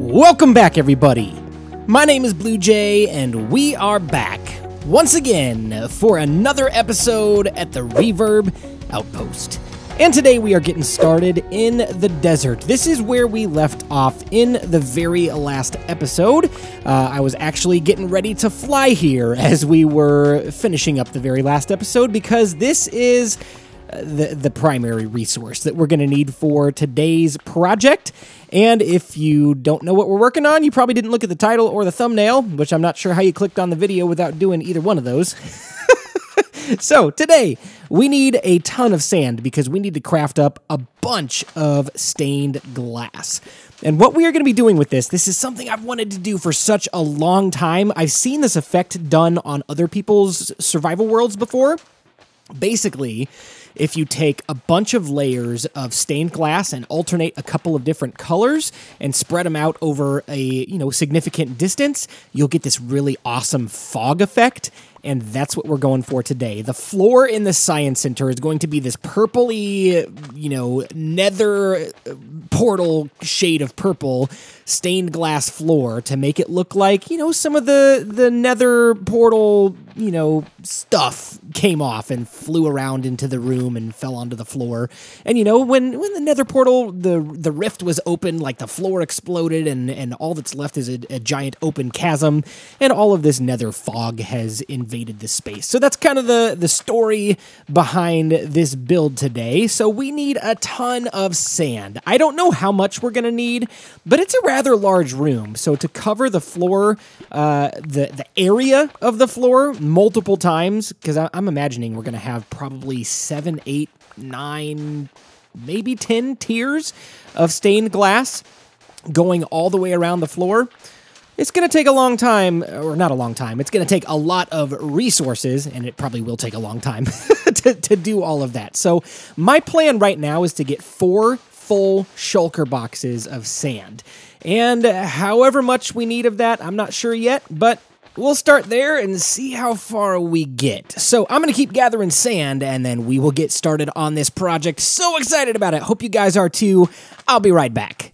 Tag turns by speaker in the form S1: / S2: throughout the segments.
S1: Welcome back, everybody. My name is BluJay, and we are back once again for another episode at the Reverb Outpost. And today we are getting started in the desert. This is where we left off in the very last episode. I was actually getting ready to fly here as we were finishing up the very last episode because this is the primary resource that we're going to need for today's project. And if you don't know what we're working on, you probably didn't look at the title or the thumbnail, which I'm not sure how you clicked on the video without doing either one of those. So today we need a ton of sand because we need to craft up a bunch of stained glass. And what we are going to be doing with this is something I've wanted to do for such a long time. I've seen this effect done on other people's survival worlds before. Basically, if you take a bunch of layers of stained glass and alternate a couple of different colors and spread them out over a, significant distance, you'll get this really awesome fog effect. And that's what we're going for today. The floor in the Science Center is going to be this purpley, nether portal shade of purple stained glass floor to make it look like, some of the nether portal, stuff came off and flew around into the room and fell onto the floor. And, when the nether portal, the rift was open, like the floor exploded and all that's left is a giant open chasm. And all of this nether fog has invaded this space. So that's kind of the story behind this build today. So we need a ton of sand. I don't know how much we're going to need, but it's a rather large room. So to cover the floor, the area of the floor multiple times, because I'm imagining we're going to have probably 7, 8, 9, maybe 10 tiers of stained glass going all the way around the floor. It's going to take a long time, or not a long time, it's going to take a lot of resources, and it probably will take a long time to do all of that. So my plan right now is to get 4 full shulker boxes of sand. And however much we need of that, I'm not sure yet, but we'll start there and see how far we get. So I'm going to keep gathering sand, and then we will get started on this project. So excited about it. Hope you guys are too. I'll be right back.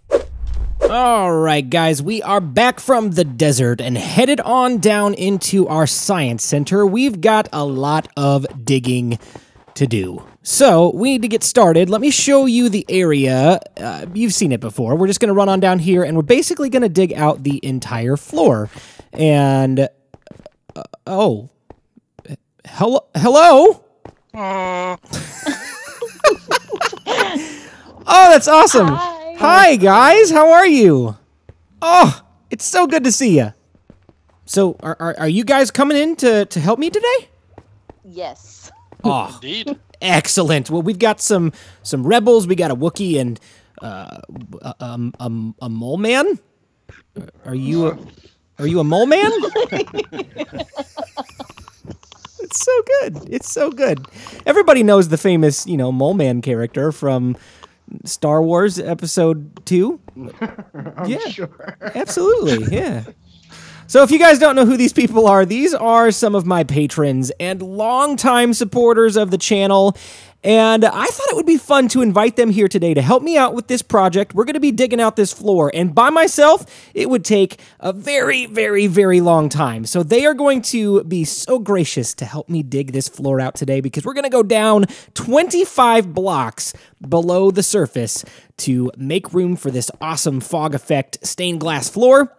S1: All right, guys, we are back from the desert and headed on down into our Science Center. We've got a lot of digging to do. So we need to get started. Let me show you the area. You've seen it before. We're just going to run on down here, and we're basically going to dig out the entire floor. And, hello? Oh, that's awesome. Hi, guys. How are you? Oh, it's so good to see you. So, are you guys coming in to help me today?
S2: Yes.
S1: Oh,
S3: indeed.
S1: Excellent. Well, we've got some rebels. We got a Wookiee and a mole man. Are you a mole man? It's so good. It's so good. Everybody knows the famous, mole man character from Star Wars Episode 2?
S4: I'm sure.
S1: Absolutely, yeah. So if you guys don't know who these people are, these are some of my patrons and longtime supporters of the channel, and I thought it would be fun to invite them here today to help me out with this project. We're going to be digging out this floor, and by myself, it would take a very, very, very long time. So they are going to be so gracious to help me dig this floor out today because we're going to go down 25 blocks below the surface to make room for this awesome fog effect stained glass floor.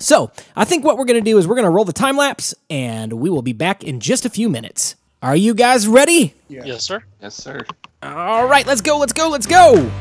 S1: So I think what we're going to do is we're going to roll the time lapse, and we will be back in just a few minutes. Are you guys ready?
S4: Yeah.
S3: Yes, sir.
S4: Yes, sir.
S1: All right, let's go, let's go, let's go!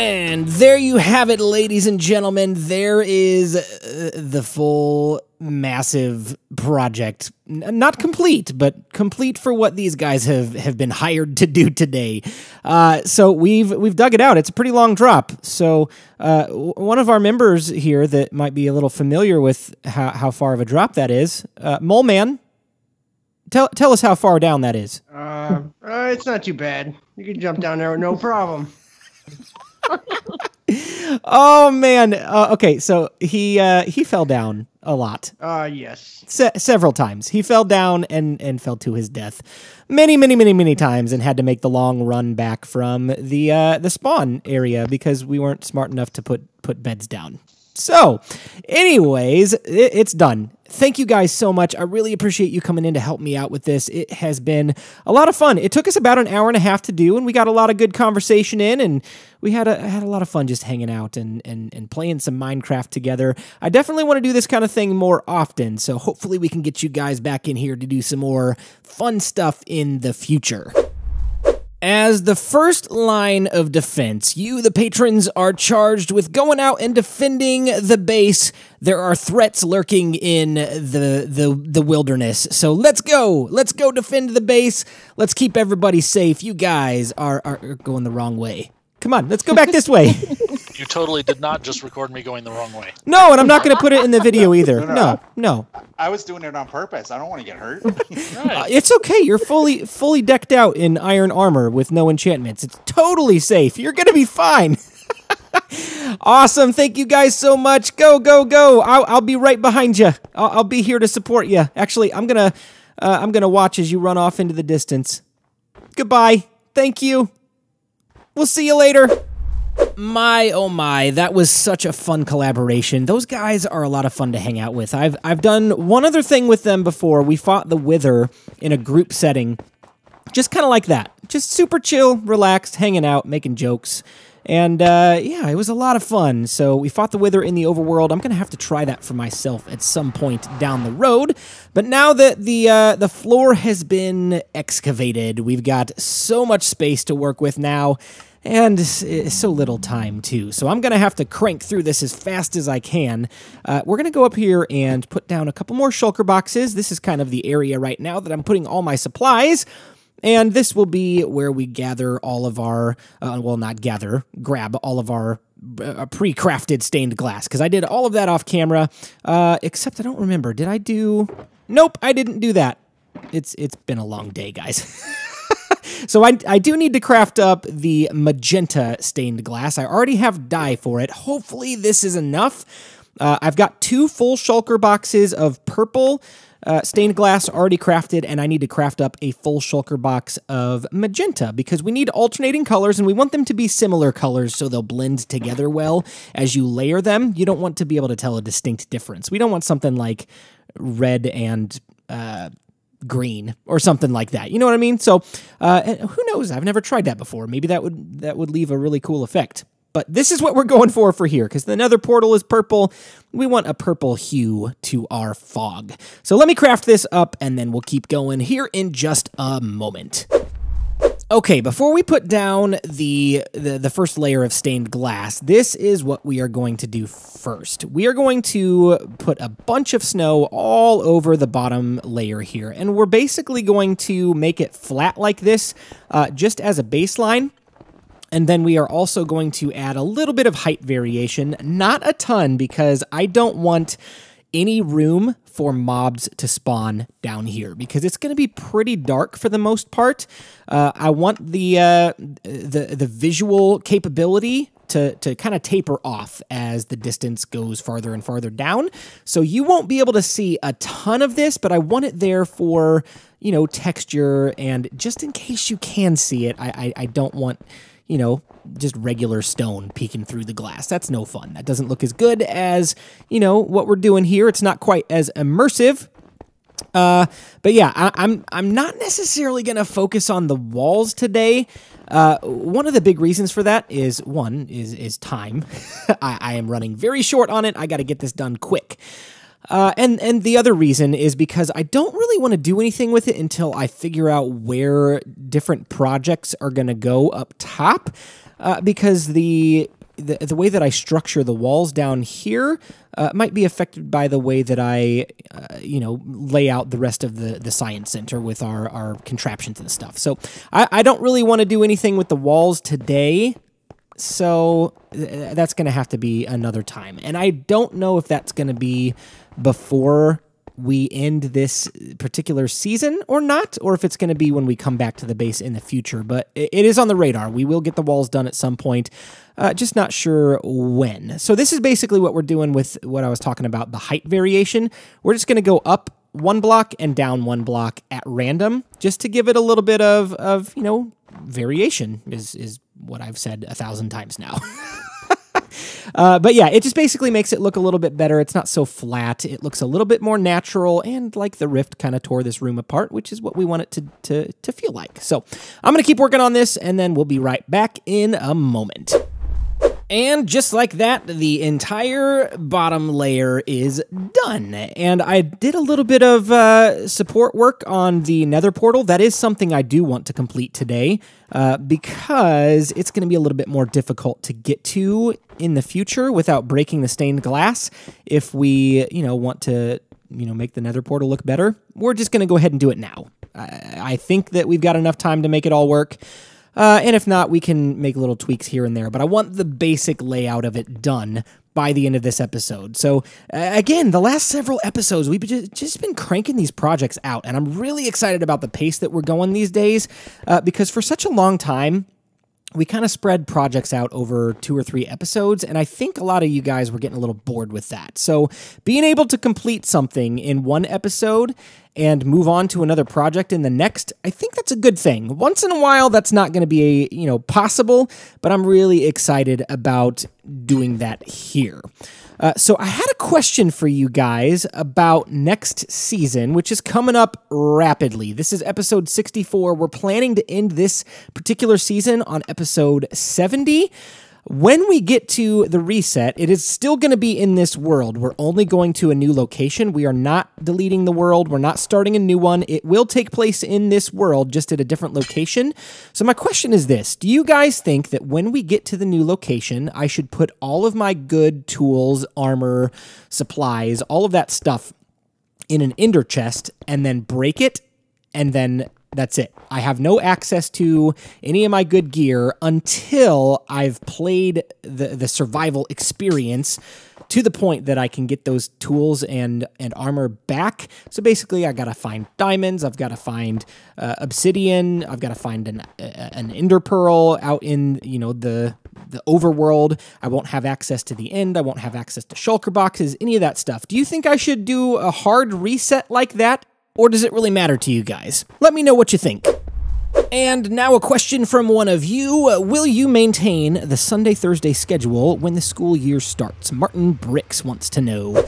S1: And there you have it, ladies and gentlemen. There is the full massive project. Not complete, but complete for what these guys have been hired to do today. So we've dug it out. It's a pretty long drop. So one of our members here that might be a little familiar with how far of a drop that is, Mole Man, tell us how far down that is.
S4: It's not too bad. You can jump down there with no problem.
S1: Oh man. Okay, so he fell down a lot.
S4: Yes.
S1: Several times. He fell down and fell to his death many times and had to make the long run back from the spawn area because we weren't smart enough to put beds down. So, anyways, it's done. Thank you guys so much. I really appreciate you coming in to help me out with this. It has been a lot of fun. It took us about an hour and a half to do, and we got a lot of good conversation in, and we had a lot of fun just hanging out and playing some Minecraft together. I definitely want to do this kind of thing more often, so hopefully we can get you guys back in here to do some more fun stuff in the future. As the first line of defense, you, the patrons, are charged with going out and defending the base. There are threats lurking in the wilderness. So let's go. Let's go defend the base. Let's keep everybody safe. You guys are going the wrong way. Come on, let's go back this way.
S2: You totally did not just record me going the wrong way.
S1: No, and I'm not going to put it in the video either. No.
S3: I was doing it on purpose. I don't want to get hurt.
S1: It's okay. You're fully decked out in iron armor with no enchantments. It's totally safe. You're going to be fine. Awesome. Thank you guys so much. Go, go, go. I'll be right behind you. I'll be here to support you. Actually, I'm going to watch as you run off into the distance. Goodbye. Thank you. We'll see you later. My, oh my, that was such a fun collaboration. Those guys are a lot of fun to hang out with. I've done one other thing with them before. We fought the Wither in a group setting. Just kind of like that. Just super chill, relaxed, hanging out, making jokes. And yeah, it was a lot of fun. So we fought the Wither in the overworld. I'm going to have to try that for myself at some point down the road. But now that the floor has been excavated, we've got so much space to work with now. And so little time, too. So I'm going to have to crank through this as fast as I can. We're going to go up here and put down a couple more shulker boxes. This is kind of the area right now that I'm putting all my supplies. And this will be where we gather all of our, well, not gather, grab all of our pre-crafted stained glass. Because I did all of that off camera, except I don't remember. Did I do? Nope, I didn't do that. It's been a long day, guys. So I do need to craft up the magenta stained glass. I already have dye for it. Hopefully this is enough. I've got 2 full shulker boxes of purple stained glass already crafted, and I need to craft up a full shulker box of magenta because we need alternating colors, and we want them to be similar colors so they'll blend together well as you layer them. You don't want to be able to tell a distinct difference. We don't want something like red and green or something like that. You know what I mean? So who knows? I've never tried that before. Maybe that would leave a really cool effect. But this is what we're going for here, because the nether portal is purple. We want a purple hue to our fog. So let me craft this up, and then we'll keep going here in just a moment. Okay, before we put down the first layer of stained glass, this is what we are going to do first. We are going to put a bunch of snow all over the bottom layer here, and we're basically going to make it flat like this, just as a baseline. And then we are also going to add a little bit of height variation, not a ton, because I don't want any room for mobs to spawn down here, because it's going to be pretty dark for the most part. I want the visual capability to kind of taper off as the distance goes farther and farther down. So you won't be able to see a ton of this, but I want it there for, you know, texture, and just in case you can see it, I don't want, you know, just regular stone peeking through the glass. That's no fun. That doesn't look as good as, you know, what we're doing here. It's not quite as immersive. But yeah, I'm not necessarily going to focus on the walls today. One of the big reasons for that is, one, is time. I am running very short on it. I got to get this done quick. And the other reason is because I don't really want to do anything with it until I figure out where different projects are going to go up top. Because the the way that I structure the walls down here might be affected by the way that I, lay out the rest of the science center with our contraptions and stuff. So I don't really want to do anything with the walls today. So that's going to have to be another time. And I don't know if that's going to be before we end this particular season or not, or if it's going to be when we come back to the base in the future. But it is on the radar. We will get the walls done at some point, just not sure when. So this is basically what we're doing with what I was talking about, the height variation. We're just going to go up 1 block and down 1 block at random, just to give it a little bit of variation is what I've said 1,000 times now. But yeah, it just basically makes it look a little bit better. It's not so flat. It looks a little bit more natural, and like the rift kind of tore this room apart, which is what we want it to feel like. So I'm going to keep working on this, and then we'll be right back in a moment. And just like that, the entire bottom layer is done. And I did a little bit of support work on the nether portal. That is something I do want to complete today because it's going to be a little bit more difficult to get to in the future without breaking the stained glass. If we, want to, make the nether portal look better, we're just going to go ahead and do it now. I think that we've got enough time to make it all work. And if not, we can make little tweaks here and there. But I want the basic layout of it done by the end of this episode. So, again, the last several episodes, we've just been cranking these projects out. And I'm really excited about the pace that we're going these days. Because for such a long time, we kind of spread projects out over 2 or 3 episodes, and I think a lot of you guys were getting a little bored with that. So being able to complete something in 1 episode and move on to another project in the next, I think that's a good thing. Once in a while, that's not going to be, possible, but I'm really excited about doing that here. So I had a question for you guys about next season, which is coming up rapidly. This is episode 64. We're planning to end this particular season on episode 70. When we get to the reset, it is still going to be in this world. We're only going to a new location. We are not deleting the world. We're not starting a new one. It will take place in this world, just at a different location. So my question is this. Do you guys think that when we get to the new location, I should put all of my good tools, armor, supplies, all of that stuff in an ender chest and then break it, and then that's it? I have no access to any of my good gear until I've played the survival experience to the point that I can get those tools and armor back. So basically, I got to find diamonds, I've got to find obsidian, I've got to find an ender pearl out in, the overworld. I won't have access to the end. I won't have access to shulker boxes, any of that stuff. Do you think I should do a hard reset like that? Or does it really matter to you guys? Let me know what you think. And now a question from one of you. Will you maintain the Sunday-Thursday schedule when the school year starts? Martin Bricks wants to know.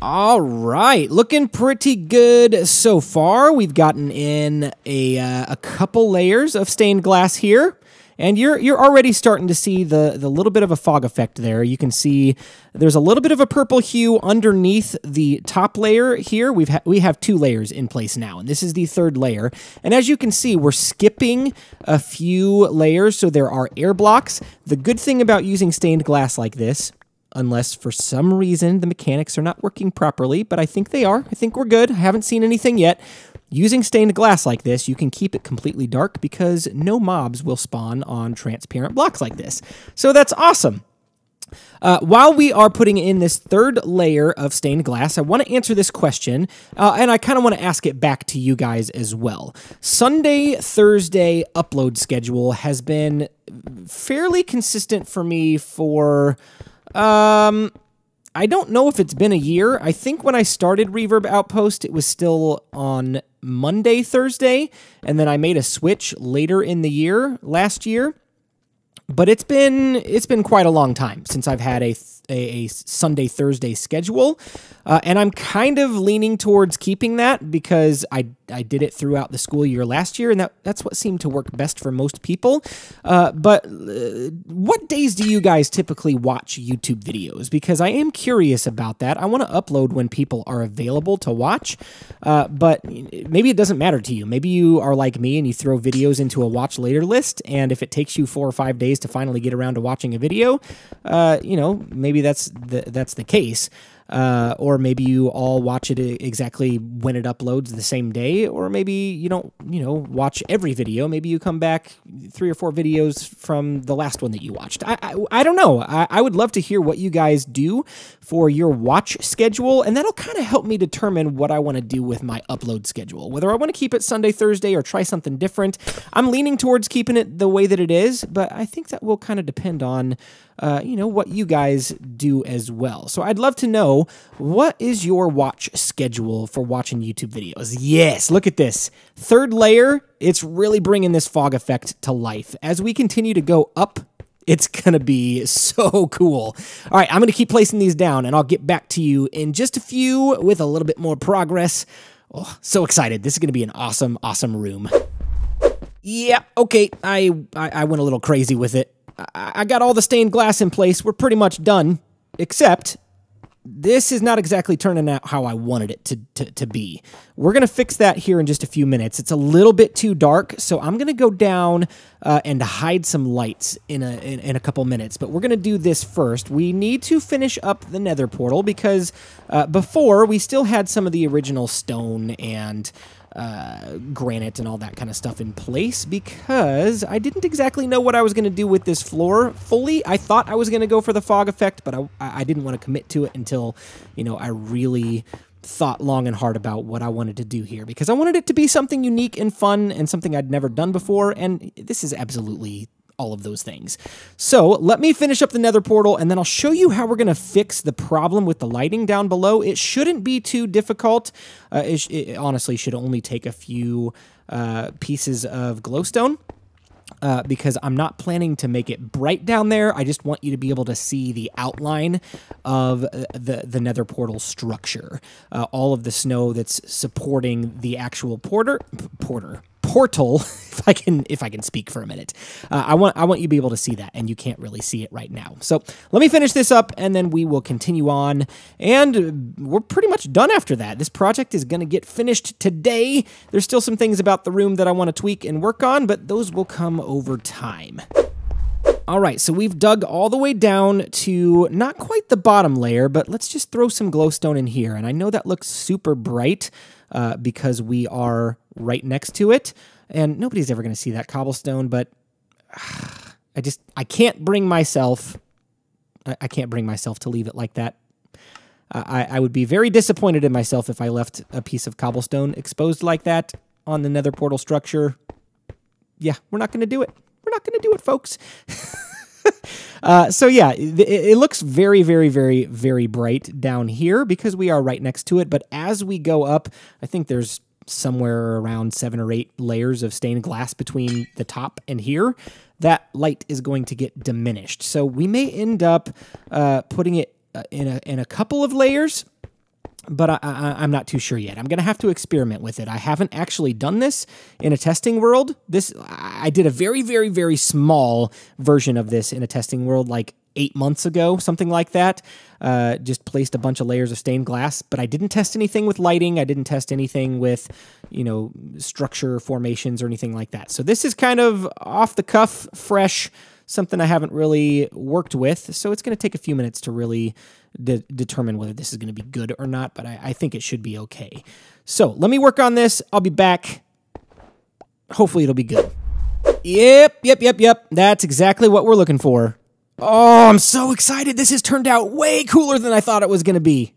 S1: All right, looking pretty good so far. We've gotten in a couple layers of stained glass here. And you're already starting to see the little bit of a fog effect there. You can see there's a little bit of a purple hue underneath the top layer here. We have 2 layers in place now, and this is the 3rd layer. And as you can see, we're skipping a few layers, so there are air blocks. The good thing about using stained glass like this, unless for some reason the mechanics are not working properly, but I think they are. I think we're good. I haven't seen anything yet. Using stained glass like this, you can keep it completely dark because no mobs will spawn on transparent blocks like this. So that's awesome. While we are putting in this 3rd layer of stained glass, I want to answer this question, and I kind of want to ask it back to you guys as well. Sunday, Thursday upload schedule has been fairly consistent for me for... I don't know if it's been a year. I think when I started Reverb Outpost, it was still on Monday, Thursday, and then I made a switch later in the year, last year. But it's been quite a long time since I've had a Sunday, Thursday schedule. And I'm kind of leaning towards keeping that because I did it throughout the school year last year, and that's what seemed to work best for most people. But what days do you guys typically watch YouTube videos? Because I am curious about that. I want to upload when people are available to watch, but maybe it doesn't matter to you. Maybe you are like me and you throw videos into a watch later list, and if it takes you 4 or 5 days to finally get around to watching a video, maybe that's the case. Or maybe you all watch it exactly when it uploads the same day, or maybe you don't, watch every video. Maybe you come back 3 or 4 videos from the last one that you watched. I don't know. I would love to hear what you guys do for your watch schedule, and that'll kind of help me determine what I want to do with my upload schedule, whether I want to keep it Sunday, Thursday, or try something different. I'm leaning towards keeping it the way that it is, but I think that will kind of depend on what you guys do as well. So I'd love to know, what is your watch schedule for watching YouTube videos? Yes, look at this. 3rd layer, it's really bringing this fog effect to life. As we continue to go up, it's going to be so cool. All right, I'm going to keep placing these down, and I'll get back to you in just a few with a little bit more progress. Oh, so excited. This is going to be an awesome, awesome room. Yeah, okay, I went a little crazy with it. I got all the stained glass in place. We're pretty much done, except this is not exactly turning out how I wanted it to be. We're going to fix that here in just a few minutes. It's a little bit too dark, so I'm going to go down and hide some lights in a couple minutes. But we're going to do this first. We need to finish up the nether portal because before we still had some of the original stone and granite and all that kind of stuff in place because I didn't exactly know what I was going to do with this floor fully. I thought I was going to go for the fog effect, but I didn't want to commit to it until, I really thought long and hard about what I wanted to do here because I wanted it to be something unique and fun and something I'd never done before, and this is absolutely all of those things. So let me finish up the nether portal, and then I'll show you how we're going to fix the problem with the lighting down below. It shouldn't be too difficult. It honestly should only take a few pieces of glowstone. Because I'm not planning to make it bright down there. I just want you to be able to see the outline of the nether portal structure. All of the snow that's supporting the actual portal, if I can speak for a minute. I want you to be able to see that, and you can't really see it right now. So let me finish this up, and then we will continue on, and we're pretty much done after that. This project is going to get finished today. There's still some things about the room that I want to tweak and work on, but those will come over time. All right, so we've dug all the way down to not quite the bottom layer, but let's just throw some glowstone in here. And I know that looks super bright because we are right next to it, and nobody's ever going to see that cobblestone, but I can't bring myself to leave it like that. I would be very disappointed in myself if I left a piece of cobblestone exposed like that on the nether portal structure. Yeah, we're not going to do it. We're not going to do it, folks. So yeah, it looks very, very, very, very bright down here because we are right next to it. But as we go up, I think there's somewhere around 7 or 8 layers of stained glass between the top and here. That light is going to get diminished. So we may end up putting it in a couple of layers, but I'm not too sure yet. I'm going to have to experiment with it. I haven't actually done this in a testing world. I did a very, very, very small version of this in a testing world like 8 months ago, something like that. Just placed a bunch of layers of stained glass, but I didn't test anything with lighting. I didn't test anything with, structure formations or anything like that. So this is kind of off the cuff, fresh, something I haven't really worked with. So it's going to take a few minutes to really determine whether this is going to be good or not, but I think it should be okay. So let me work on this. I'll be back. Hopefully it'll be good. Yep. That's exactly what we're looking for. Oh, I'm so excited. This has turned out way cooler than I thought it was going to be.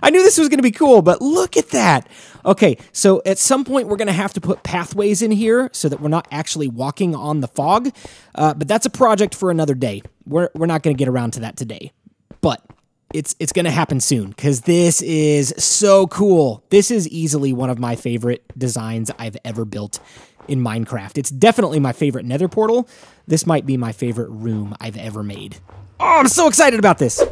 S1: I knew this was going to be cool, but look at that. Okay, so at some point we're going to have to put pathways in here so that we're not actually walking on the fog, but that's a project for another day. We're not going to get around to that today, but it's going to happen soon because this is so cool. This is easily one of my favorite designs I've ever built in Minecraft. It's definitely my favorite nether portal. This might be my favorite room I've ever made. I'm so excited about this.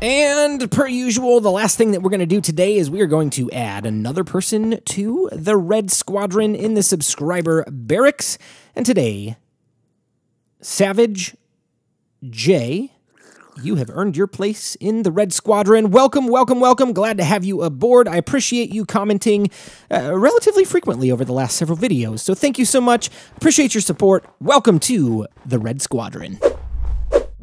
S1: And per usual, the last thing that we're going to do today is we are going to add another person to the Red Squadron in the subscriber barracks. And today, Savage J, you have earned your place in the Red Squadron. Welcome, welcome, welcome. Glad to have you aboard. I appreciate you commenting relatively frequently over the last several videos. So thank you so much. Appreciate your support. Welcome to the Red Squadron.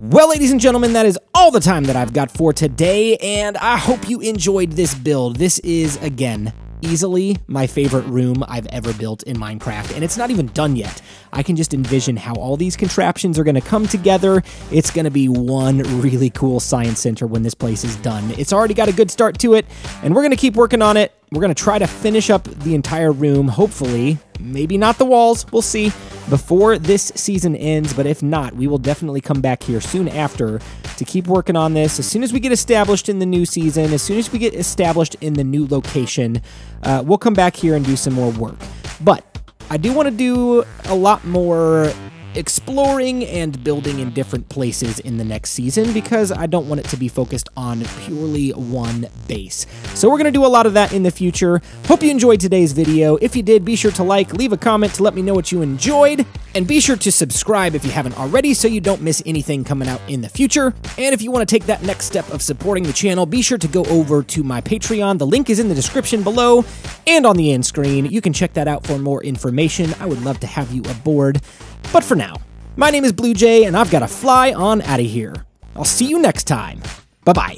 S1: Well, ladies and gentlemen, that is all the time that I've got for today, and I hope you enjoyed this build. This is, again, easily my favorite room I've ever built in Minecraft, and it's not even done yet. I can just envision how all these contraptions are going to come together. It's going to be one really cool science center when this place is done. It's already got a good start to it, and we're going to keep working on it. We're going to try to finish up the entire room, hopefully. Maybe not the walls, we'll see, before this season ends, but if not, we will definitely come back here soon after to keep working on this. As soon as we get established in the new season, as soon as we get established in the new location, we'll come back here and do some more work. But I do want to do a lot more exploring and building in different places in the next season because I don't want it to be focused on purely one base. So we're going to do a lot of that in the future. Hope you enjoyed today's video. If you did, be sure to like, leave a comment to let me know what you enjoyed, and be sure to subscribe if you haven't already so you don't miss anything coming out in the future. And if you want to take that next step of supporting the channel, be sure to go over to my Patreon. The link is in the description below and on the end screen. You can check that out for more information. I would love to have you aboard. But for now, my name is BluJay, and I've got to fly on out of here. I'll see you next time. Bye-bye.